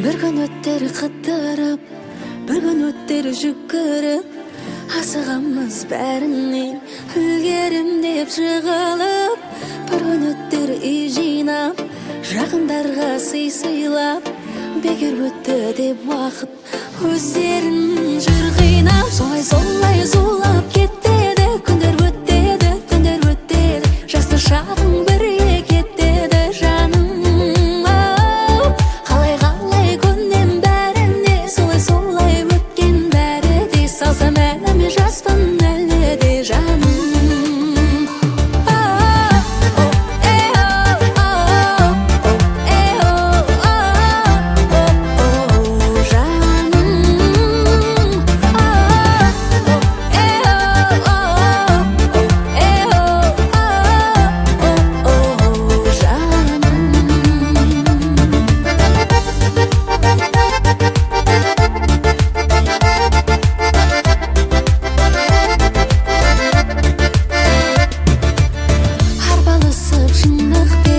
Bir gün ötter kıttırıp, bir gün ötter жүгіріп, асығамыз бәрінен үлгерім деп жығылып. Bir gün ötter үй жинап, жақындарға сый сыйлап, бекер өтті деп уақыт өздерін жүр қинап. Солай зулап кетеді, күндер өтеді, түндер өтеді, жасты шағың бірге кетеді жаным. Қалай көнем бәріне, солай өткен бәрі де, салсам әніме жаспын әлі де жаным. Арбалысып шындықпен